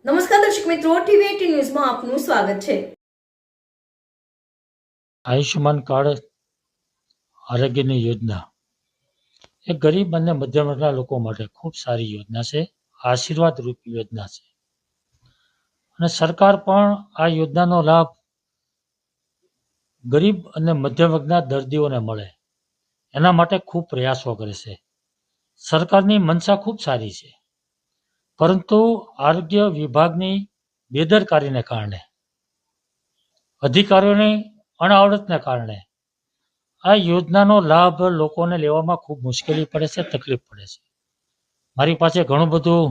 નમસ્કાર દર્શક મિત્રો, ટીવી18 ન્યૂઝમાં આપનું સ્વાગત છે। આયુષ્યમાન કાર્ડ આરોગ્યની યોજના એ ગરીબ અને મધ્યમ વર્ગના લોકો માટે ખૂબ સારી યોજના છે, આશીર્વાદ રૂપ યોજના છે અને સરકાર પણ આ યોજનાનો લાભ ગરીબ અને મધ્યમ વર્ગના દર્દીઓને મળે એના માટે ખૂબ પ્રયાસો કરે છે। સરકારની મનસા ખૂબ સારી છે, પરંતુ આરોગ્ય વિભાગની બેદરકારીને કારણે, અધિકારીઓની અણાવડતને કારણે આ યોજનાનો લાભ લોકોને લેવામાં ખૂબ મુશ્કેલી પડે છે, તકલીફ પડે છે। મારી પાસે ઘણું બધું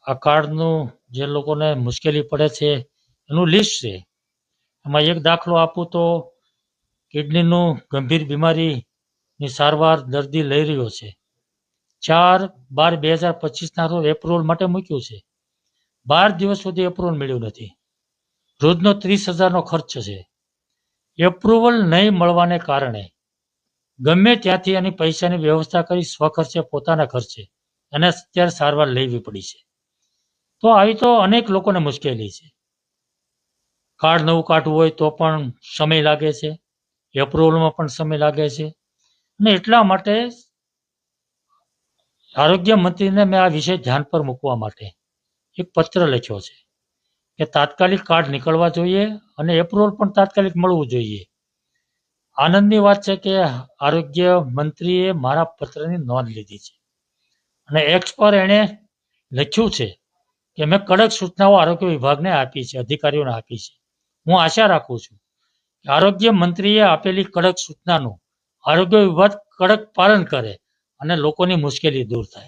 આ કાર્ડનું જે લોકોને મુશ્કેલી પડે છે એનું લિસ્ટ છે। એમાં એક દાખલો આપું તો કિડનીનું ગંભીર બીમારીની સારવાર દર્દી લઈ રહ્યો છે। 4/12/2025 રોજ એપ્રુવલ માટે મૂક્યું છે, 12 દિવસ સુધી એપ્રુવલ મળ્યું નથી, રોજનો 30,000નો ખર્ચ છે। એપ્રુવલ નહીં મળવાને કારણે ગમે ત્યાંથી એની પૈસાની વ્યવસ્થા કરી સ્વખર્ચે, પોતાના ખર્ચે અને અત્યારે સારવાર લેવી પડી છે। તો આવી તો અનેક લોકોને મુશ્કેલી છે। કાર્ડ નવું કાઢવું હોય તો પણ સમય લાગે છે, એપ્રુવલમાં પણ સમય લાગે છે અને એટલા માટે આરોગ્ય મંત્રીને મેં આ વિષય ધ્યાન પર મૂકવા માટે એક પત્ર લખ્યો છે કે તાત્કાલિક કાર્ડ નીકળવા જોઈએ અને એપ્રુવલ પણ તાત્કાલિક મળવું જોઈએ। આનંદની વાત છે કે આરોગ્ય મંત્રીએ મારા પત્રની નોંધ લીધી છે અને એક્સ પર એણે લખ્યું છે કે મેં કડક સૂચનાઓ આરોગ્ય વિભાગને આપી છે, અધિકારીઓને આપી છે। હું આશા રાખું છું કે આરોગ્ય મંત્રીએ આપેલી કડક સૂચનાનું આરોગ્ય વિભાગ કડક પાલન કરે અને લોકોની મુશ્કેલી દૂર થાય।